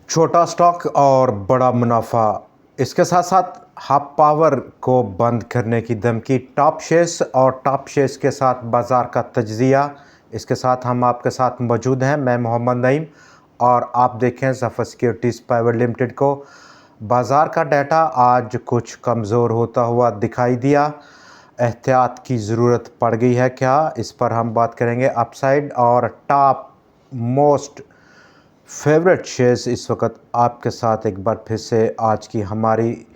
छोटा स्टॉक और बड़ा मुनाफा, इसके साथ साथ हाफ पावर को बंद करने की धमकी, टॉप शेयर्स और टॉप शेयर्स के साथ बाज़ार का तज्ज़िया। इसके साथ हम आपके साथ मौजूद हैं। मैं मोहम्मद नईम और आप देखें ज़फ़र सिक्योरिटीज़ प्राइवेट लिमिटेड को। बाज़ार का डाटा आज कुछ कमज़ोर होता हुआ दिखाई दिया। एहतियात की ज़रूरत पड़ गई है क्या, इस पर हम बात करेंगे। अपसाइड और टॉप मोस्ट फेवरेट शेयर्स इस वक्त आपके साथ एक बार फिर से आज की हमारी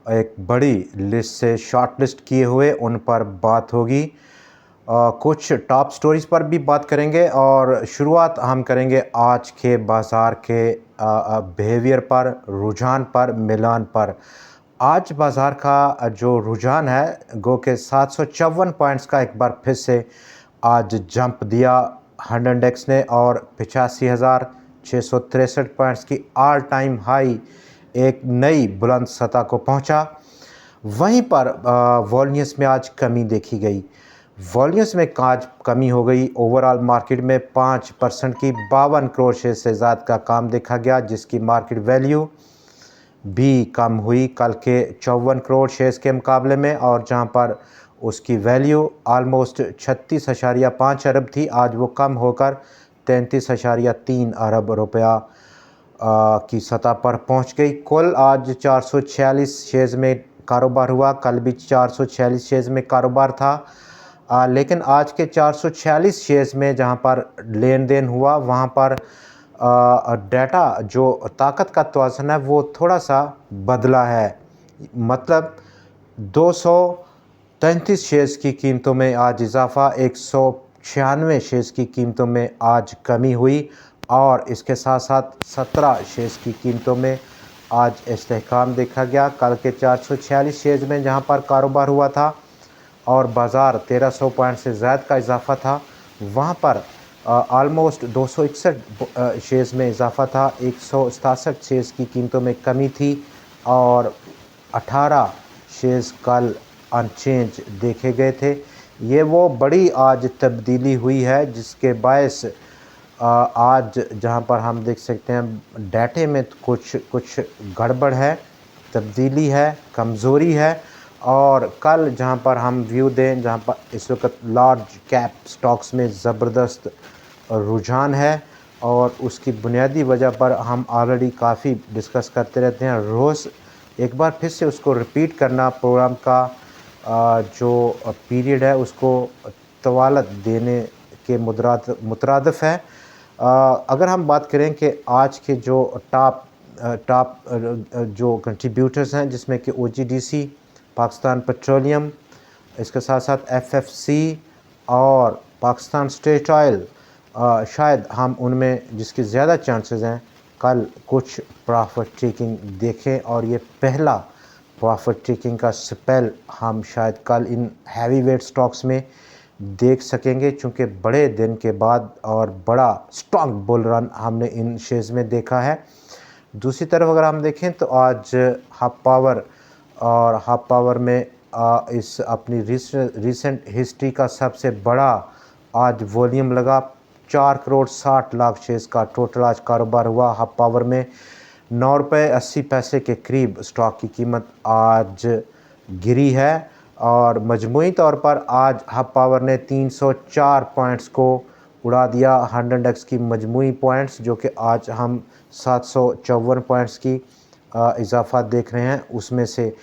एक बड़ी लिस्ट से शॉर्ट लिस्ट किए हुए उन पर बात होगी। कुछ टॉप स्टोरीज पर भी बात करेंगे और शुरुआत हम करेंगे आज के बाज़ार के बिहेवियर पर, रुझान पर, मिलान पर। आज बाज़ार का जो रुझान है गो के 754 पॉइंट्स का एक बार फिर से आज जंप दिया हंड इंडेक्स ने और 85,663 पॉइंट्स की ऑल टाइम हाई एक नई बुलंद सतह को पहुंचा। वहीं पर वॉल्यूम्स में आज कमी देखी गई। वॉल्यूम्स में आज कमी हो गई। ओवरऑल मार्केट में 5% की 52 करोड़ शेयर से ज़्यादा का काम देखा गया, जिसकी मार्केट वैल्यू भी कम हुई कल के 54 करोड़ शेयर्स के मुकाबले में, और जहां पर उसकी वैल्यू आलमोस्ट 36.5 अरब थी, आज वो कम होकर 33.3 अरब रुपया की सतह पर पहुंच गई। कुल आज 446 शेयर्स में कारोबार हुआ। कल भी 446 शेयर्स में कारोबार था, लेकिन आज के 446 शेयर्स में जहां पर लेन देन हुआ वहां पर डाटा जो ताकत का तवाज़ुन है वो थोड़ा सा बदला है। मतलब 233 शेयर्स की कीमतों में आज इजाफा, 196 शेयर्स की कीमतों में आज कमी हुई, और इसके साथ साथ 17 शेयर्स की कीमतों में आज इस्तेहकाम देखा गया। कल के 446 शेयर्स में जहां पर कारोबार हुआ था और बाज़ार 1300 पॉइंट से ज़्यादा का इजाफा था, वहां पर आलमोस्ट 261 शेयर्स में इजाफा था। 167 शेयर्स की कीमतों में कमी थी और 18 शेयर्स कल अनचेंज देखे गए थे। ये वो बड़ी आज तब्दीली हुई है जिसके बायस आज जहां पर हम देख सकते हैं डाटे में कुछ गड़बड़ है, तब्दीली है, कमज़ोरी है। और कल जहां पर हम व्यू दें, जहां पर इस वक्त लार्ज कैप स्टॉक्स में ज़बरदस्त रुझान है, और उसकी बुनियादी वजह पर हम ऑलरेडी काफ़ी डिस्कस करते रहते हैं। रोज़ एक बार फिर से उसको रिपीट करना प्रोग्राम का जो पीरियड है उसको तवालत देने के मुतरादिफ है। अगर हम बात करें कि आज के जो टॉप जो कंट्रीब्यूटर्स हैं, जिसमें कि OGDC, पाकिस्तान पेट्रोलियम, इसके साथ साथ FFC और पाकिस्तान स्टेट ऑयल, शायद हम उनमें जिसके ज़्यादा चांसेस हैं कल कुछ प्रॉफिट टेकिंग देखें, और ये पहला प्रॉफिट टेकिंग का स्पेल हम शायद कल इन हैवी वेट स्टॉक्स में देख सकेंगे, चूँकि बड़े दिन के बाद और बड़ा स्ट्रॉन्ग बुल रन हमने इन शेयर्स में देखा है। दूसरी तरफ अगर हम देखें तो आज हाफ पावर में इस अपनी रिसेंट हिस्ट्री का सबसे बड़ा आज वॉल्यूम लगा। 4 करोड़ 60 लाख शेयर्स का टोटल आज कारोबार हुआ। हाफ पावर में 9 रुपये 80 पैसे के करीब स्टॉक की कीमत आज गिरी है, और मजमूई तौर पर आज हाफ पावर ने 304 पॉइंट्स को उड़ा दिया। 100 इंडेक्स की मजमूई पॉइंट्स जो कि आज हम 754 पॉइंट्स की इजाफा देख रहे हैं, उसमें से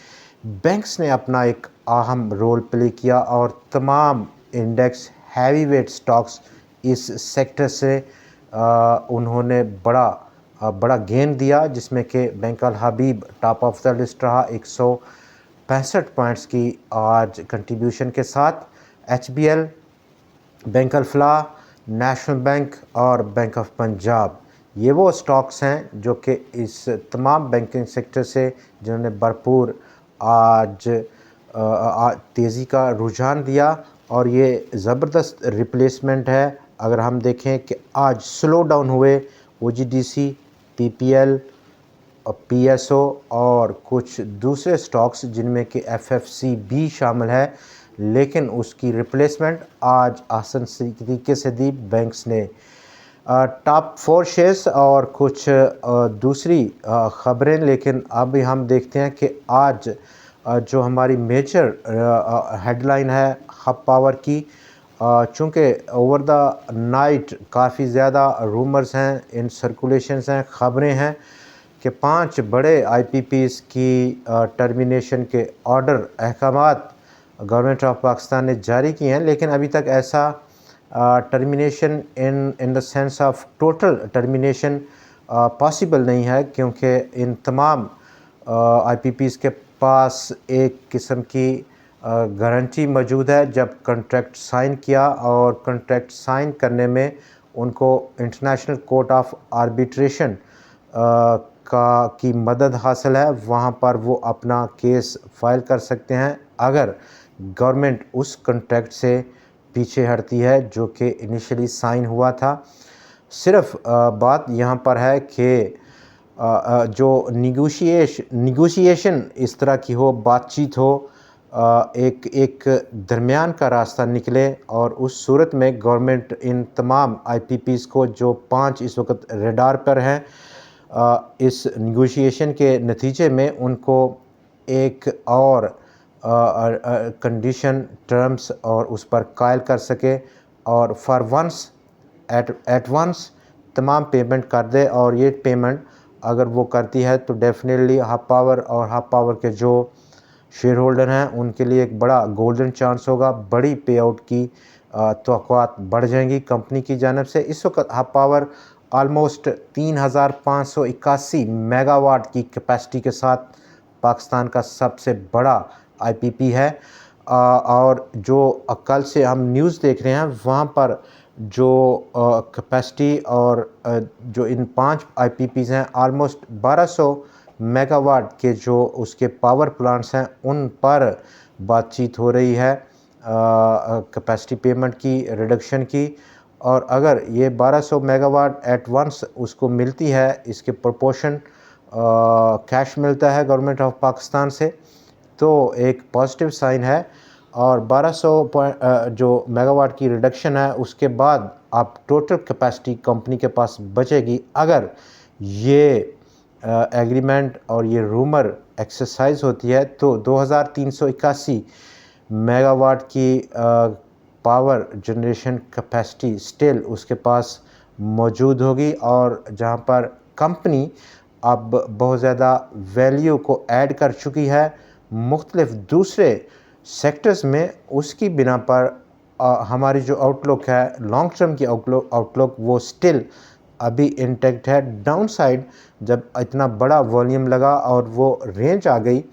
बैंक्स ने अपना एक अहम रोल प्ले किया, और तमाम इंडेक्स हैवी वेट स्टॉक्स इस सेक्टर से उन्होंने बड़ा गेन दिया, जिसमें कि bank Al Habib top of the list रहा 165 पॉइंट्स की आज कंट्रीब्यूशन के साथ। HBL, bank Alfalah, national bank और बैंक ऑफ पंजाब, ये वो स्टॉक्स हैं जो कि इस तमाम बैंकिंग सेक्टर से जिन्होंने भरपूर आज तेज़ी का रुझान दिया, और ये ज़बरदस्त रिप्लेसमेंट है। अगर हम देखें कि आज स्लो डाउन हुए OGDC, PPL, PSO और कुछ दूसरे स्टॉक्स जिनमें कि FFC भी शामिल है, लेकिन उसकी रिप्लेसमेंट आज आसान तरीके से दी बैंक्स ने। टॉप 4 शेयर्स और कुछ दूसरी ख़बरें, लेकिन अभी हम देखते हैं कि आज जो हमारी मेजर हेडलाइन है हब पावर की, चूँकि ओवर द नाइट काफ़ी ज़्यादा रूमर्स हैं, इन सर्कुलेशंस हैं, ख़बरें हैं कि 5 बड़े आईपीपीज़ की टर्मिनेशन के ऑर्डर अहकामात गवर्नमेंट ऑफ पाकिस्तान ने जारी किए हैं, लेकिन अभी तक ऐसा termination in the sense of total termination possible नहीं है, क्योंकि इन तमाम आईपीपीज़ के पास एक किस्म की गारंटी मौजूद है। जब कॉन्ट्रैक्ट साइन किया और कॉन्ट्रैक्ट साइन करने में उनको इंटरनेशनल कोर्ट ऑफ आर्बिट्रेशन की मदद हासिल है, वहाँ पर वो अपना केस फाइल कर सकते हैं अगर गवर्नमेंट उस कॉन्ट्रैक्ट से पीछे हटती है जो कि इनिशियली साइन हुआ था। सिर्फ बात यहाँ पर है कि जो निगोशिएशन इस तरह की हो, बातचीत हो, एक दरमियान का रास्ता निकले, और उस सूरत में गवर्नमेंट इन तमाम आईपीपीज़ को जो 5 इस वक्त रडार पर हैं, इस निगोशिएशन के नतीजे में उनको एक और कंडीशन टर्म्स और उस पर कायल कर सके और फॉर वंस एट वंस तमाम पेमेंट कर दे। और ये पेमेंट अगर वो करती है तो डेफिनेटली हब पावर और हब पावर के जो शेयर होल्डर हैं उनके लिए एक बड़ा गोल्डन चांस होगा। बड़ी पे आउट की तवक्कुआत बढ़ जाएंगी कंपनी की जानिब से। इस वक्त हब पावर आलमोस्ट 3581 मेगावाट की कैपेसिटी के साथ पाकिस्तान का सबसे बड़ा आईपीपी है। और जो कल से हम न्यूज़ देख रहे हैं वहाँ पर जो कैपेसिटी और जो इन 5 आईपीपीज़ हैं, ऑलमोस्ट 1200 मेगावाट के जो उसके पावर प्लांट्स हैं उन पर बातचीत हो रही है कैपेसिटी पेमेंट की रिडक्शन की। और अगर ये 1200 मेगावाट एट वंस उसको मिलती है, इसके प्रोपोर्शन कैश मिलता है गवर्नमेंट ऑफ पाकिस्तान से, तो एक पॉजिटिव साइन है। और 1200 जो मेगावाट की रिडक्शन है उसके बाद आप टोटल कैपेसिटी कंपनी के पास बचेगी अगर ये एग्रीमेंट और ये रूमर एक्सरसाइज होती है, तो 2381 मेगावाट की पावर जनरेशन कैपेसिटी स्टिल उसके पास मौजूद होगी। और जहां पर कंपनी अब बहुत ज़्यादा वैल्यू को ऐड कर चुकी है मुख्तलिफ दूसरे सेक्टर्स में, उसकी बिना पर हमारी जो आउटलुक है लॉन्ग टर्म की आउटलुक वो स्टिल अभी इंटैक्ट है। डाउन साइड जब इतना बड़ा वॉल्यूम लगा और वो रेंज आ गई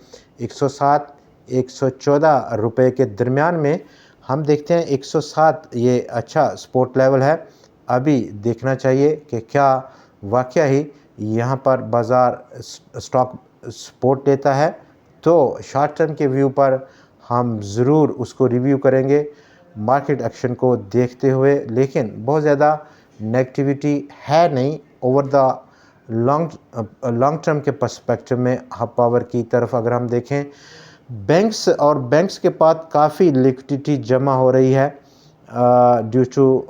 107-114 रुपए के दरमियान में, हम देखते हैं 107 ये अच्छा सपोर्ट लेवल है। अभी देखना चाहिए कि क्या वाकया ही यहाँ पर बाज़ार स्टॉक सपोर्ट लेता है, तो शॉर्ट टर्म के व्यू पर हम ज़रूर उसको रिव्यू करेंगे मार्केट एक्शन को देखते हुए। लेकिन बहुत ज़्यादा नेगेटिविटी है नहीं ओवर द लॉन्ग टर्म के पर्सपेक्टिव में हब पावर की तरफ अगर हम देखें। बैंक्स के पास काफ़ी लिक्विडिटी जमा हो रही है ड्यू टू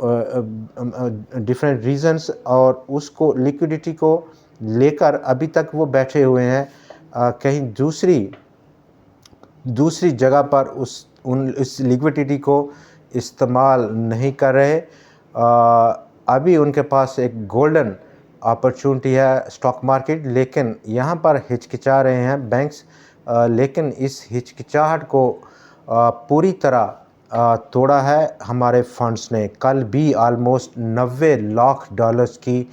डिफरेंट रीजंस, और उसको लिक्विडिटी को लेकर अभी तक वो बैठे हुए हैं कहीं दूसरी जगह पर इस लिक्विडिटी को इस्तेमाल नहीं कर रहे। अभी उनके पास एक गोल्डन अपॉर्चुनिटी है स्टॉक मार्केट, लेकिन यहाँ पर हिचकिचा रहे हैं बैंक्स। लेकिन इस हिचकिचाहट को पूरी तरह तोड़ा है हमारे फंड्स ने। कल भी ऑलमोस्ट 90 लाख डॉलर्स की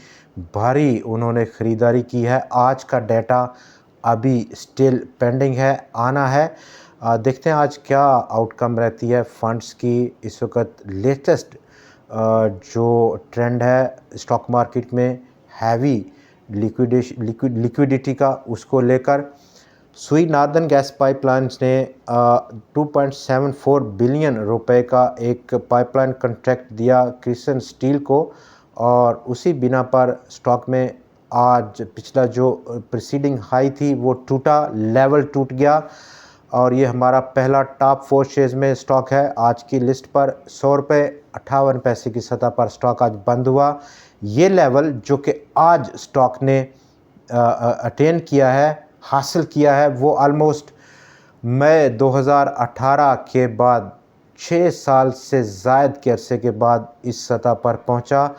भारी उन्होंने ख़रीदारी की है। आज का डाटा अभी स्टिल पेंडिंग है, आना है। देखते हैं आज क्या आउटकम रहती है फंड्स की। इस वक्त लेटेस्ट जो ट्रेंड है स्टॉक मार्केट में हैवी लिक्विडिटी का, उसको लेकर सुई नार्दर्न गैस पाइपलाइंस ने 2.74 बिलियन रुपए का एक पाइपलाइन कॉन्ट्रैक्ट दिया क्रिसन स्टील को, और उसी बिना पर स्टॉक में आज पिछला जो प्रीसीडिंग हाई थी वो टूटा, लेवल टूट गया। और ये हमारा पहला टॉप 4 शेयर्स में स्टॉक है। आज की लिस्ट पर 100 रुपये 58 पैसे की सतह पर स्टॉक आज बंद हुआ। ये लेवल जो कि आज स्टॉक ने अटेन किया है, हासिल किया है, वो ऑलमोस्ट मई 2018 के बाद 6 साल से ज़ायद के अरसे के बाद इस सतह पर पहुंचा।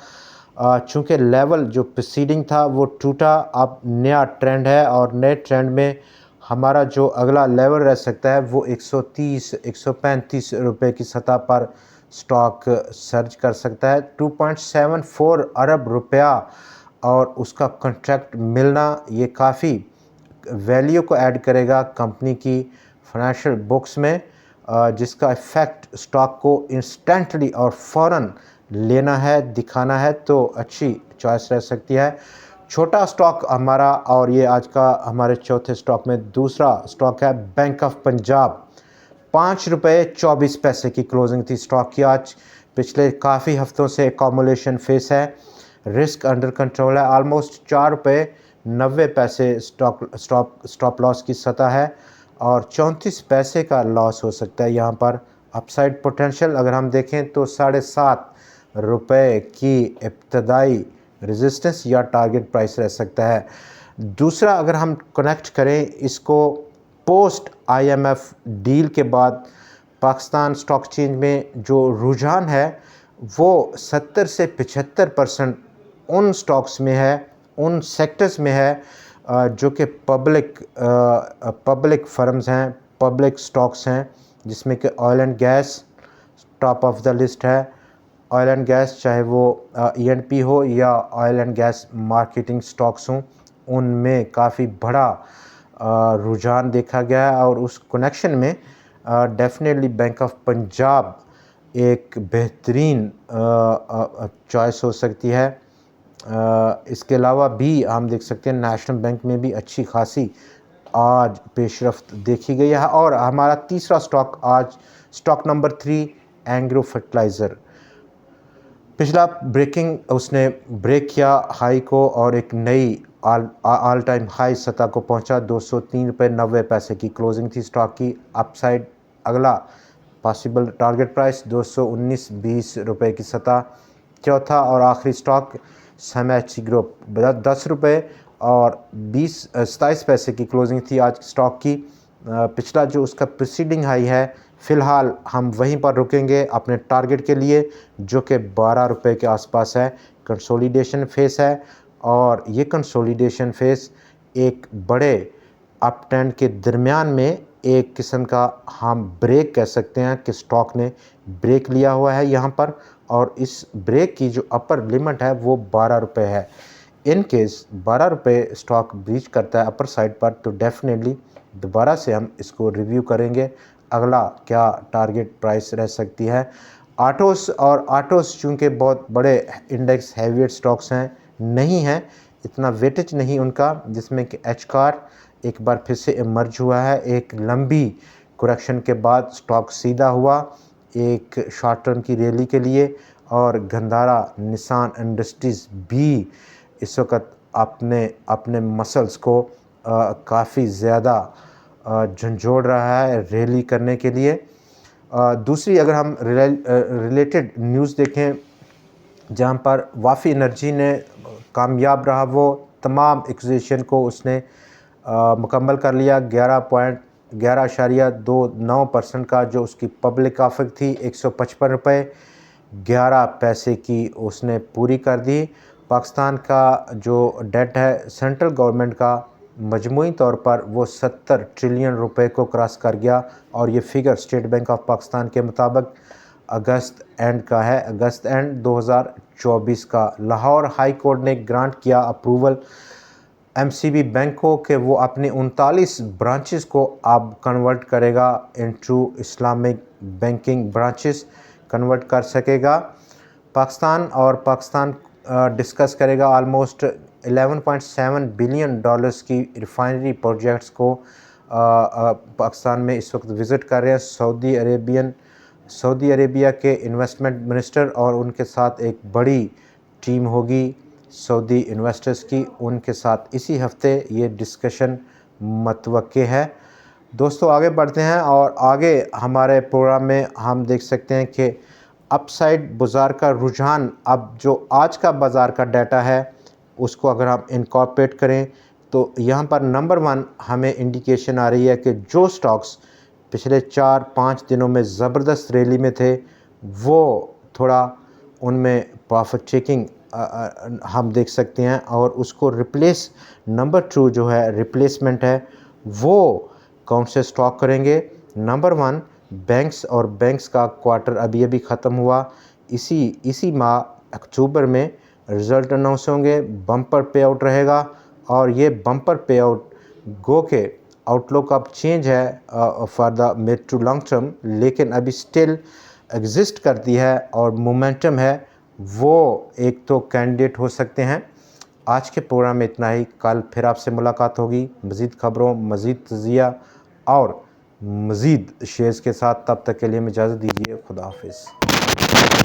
चूँकि लेवल जो प्रीसीडिंग था वो टूटा, अब नया ट्रेंड है और नए ट्रेंड में हमारा जो अगला लेवल रह सकता है वो 130-135 रुपए की सतह पर स्टॉक सर्ज कर सकता है। 2.74 अरब रुपया और उसका कॉन्ट्रैक्ट मिलना ये काफ़ी वैल्यू को ऐड करेगा कंपनी की फाइनेंशियल बुक्स में, जिसका इफ़ेक्ट स्टॉक को इंस्टेंटली और फ़ौरन लेना है, दिखाना है तो अच्छी चॉइस रह सकती है। छोटा स्टॉक हमारा, और ये आज का हमारे चौथे स्टॉक में दूसरा स्टॉक है बैंक ऑफ पंजाब। 5 रुपये 24 पैसे की क्लोजिंग थी स्टॉक की आज। पिछले काफ़ी हफ्तों से एकमुलेशन फेस है, रिस्क अंडर कंट्रोल है। ऑलमोस्ट 4 रुपये 90 पैसे स्टॉप लॉस की सतह है और 34 पैसे का लॉस हो सकता है यहाँ पर। अपसाइड पोटेंशियल अगर हम देखें तो 7.5 रुपये की इब्तदाई रेजिस्टेंस या टारगेट प्राइस रह सकता है। दूसरा, अगर हम कनेक्ट करें इसको पोस्ट IMF डील के बाद, पाकिस्तान स्टॉक एक्सचेंज में जो रुझान है वो 70 से 75% उन स्टॉक्स में है, उन सेक्टर्स में है जो कि पब्लिक फर्म्स हैं, पब्लिक स्टॉक्स हैं, जिसमें कि oil and gas top of the list है। ऑयल एंड गैस, चाहे वो E&P हो या oil and gas marketing stocks हों, उनमें काफ़ी बड़ा रुझान देखा गया है और उस कनेक्शन में डेफिनेटली बैंक ऑफ पंजाब एक बेहतरीन चॉइस हो सकती है। इसके अलावा भी हम देख सकते हैं नेशनल बैंक में भी अच्छी खासी आज पेशरफ्त देखी गई है। और हमारा तीसरा स्टॉक आज स्टॉक नंबर 3 एंग्रो फर्टिलाइज़र। पिछला उसने ब्रेक किया हाई को और एक नई ऑल टाइम हाई सतह को पहुंचा। 203 रुपये 90 पैसे की क्लोजिंग थी स्टॉक की। अपसाइड अगला पॉसिबल टारगेट प्राइस 219-20 रुपये की सतह। चौथा और आखिरी स्टॉक SMHC ग्रुप, 10 रुपये और 27 पैसे की क्लोजिंग थी आज स्टॉक की। पिछला जो उसका प्रीसीडिंग हाई है, फ़िलहाल हम वहीं पर रुकेंगे अपने टारगेट के लिए, जो कि 12 रुपये के आसपास है। कंसोलिडेशन फेस है और ये कंसोलिडेशन फेस एक बड़े अप ट्रेंड के दरमियान में एक किस्म का हम ब्रेक कह सकते हैं कि स्टॉक ने ब्रेक लिया हुआ है यहाँ पर, और इस ब्रेक की जो अपर लिमिट है वो 12 रुपये है। इन केस 12 रुपये स्टॉक ब्रीच करता है अपर साइड पर तो डेफिनेटली दोबारा से हम इसको रिव्यू करेंगे, अगला क्या टारगेट प्राइस रह सकती है। आटोस चूँकि बहुत बड़े इंडेक्स हैवीवेट स्टॉक्स हैं, नहीं हैं, इतना वेटेज नहीं उनका, जिसमें कि एचकार एक बार फिर से इमर्ज हुआ है। एक लंबी करेक्शन के बाद स्टॉक सीधा हुआ एक शॉर्ट टर्म की रैली के लिए, और गंधारा निसान इंडस्ट्रीज़ भी इस वक्त अपने मसल्स को काफ़ी ज़्यादा झंझोड़ रहा है रैली करने के लिए। दूसरी, अगर हम रिलेटेड न्यूज़ देखें जहां पर वाफ़ी एनर्जी ने कामयाब रहा, वो तमाम एक्विजिशन को उसने मुकम्मल कर लिया। 11.29% का जो उसकी पब्लिक ऑफर थी 155 रुपये 11 पैसे की उसने पूरी कर दी। पाकिस्तान का जो डेट है सेंट्रल गवर्नमेंट का, मजमूई तौर पर वो 70 ट्रिलियन रुपए को क्रॉस कर गया, और ये figure state bank of Pakistan के मुताबिक अगस्त एंड 2024 का। लाहौर हाई कोर्ट ने ग्रांट किया अप्रूवल MCB बैंक को कि वो अपने 39 ब्रांचेस को अब कन्वर्ट करेगा into Islamic banking branches convert कर सकेगा। पाकिस्तान डिस्कस करेगा ऑलमोस्ट $11.7 बिलियन की रिफाइनरी प्रोजेक्ट्स को पाकिस्तान में इस वक्त विज़िट कर रहे हैं सऊदी अरेबिया के इन्वेस्टमेंट मिनिस्टर, और उनके साथ एक बड़ी टीम होगी सऊदी इन्वेस्टर्स की, उनके साथ इसी हफ्ते ये डिस्कशन मतवक्के है। दोस्तों आगे बढ़ते हैं और आगे हमारे प्रोग्राम में हम देख सकते हैं कि अपसाइड बाज़ार का रुझान, अब जो आज का बाज़ार का डाटा है उसको अगर हम इनकॉर्पोरेट करें तो यहाँ पर नंबर 1 हमें इंडिकेशन आ रही है कि जो स्टॉक्स पिछले 4-5 दिनों में ज़बरदस्त रैली में थे वो थोड़ा उनमें प्रॉफिट चेकिंग हम देख सकते हैं, और उसको रिप्लेस नंबर 2 जो है रिप्लेसमेंट है वो कौन से स्टॉक करेंगे। नंबर 1 बैंक्स, और बैंक्स का क्वार्टर अभी अभी ख़त्म हुआ, इसी माह अक्टूबर में रिज़ल्ट अनाउंस होंगे, बम्पर पे आउट रहेगा, और ये बम्पर पे आउट गो के आउटलुक अब चेंज है for the mid to long term, लेकिन अभी स्टिल एग्जिस्ट करती है और मोमेंटम है, वो एक तो कैंडिडेट हो सकते हैं। आज के प्रोग्राम में इतना ही, कल फिर आपसे मुलाकात होगी मज़ीद ख़बरों, मज़ीद तज़िया और मज़ीद शेयर्स के साथ। तब तक के लिए मुझे इजाज़त दीजिए। खुदा हाफिज़।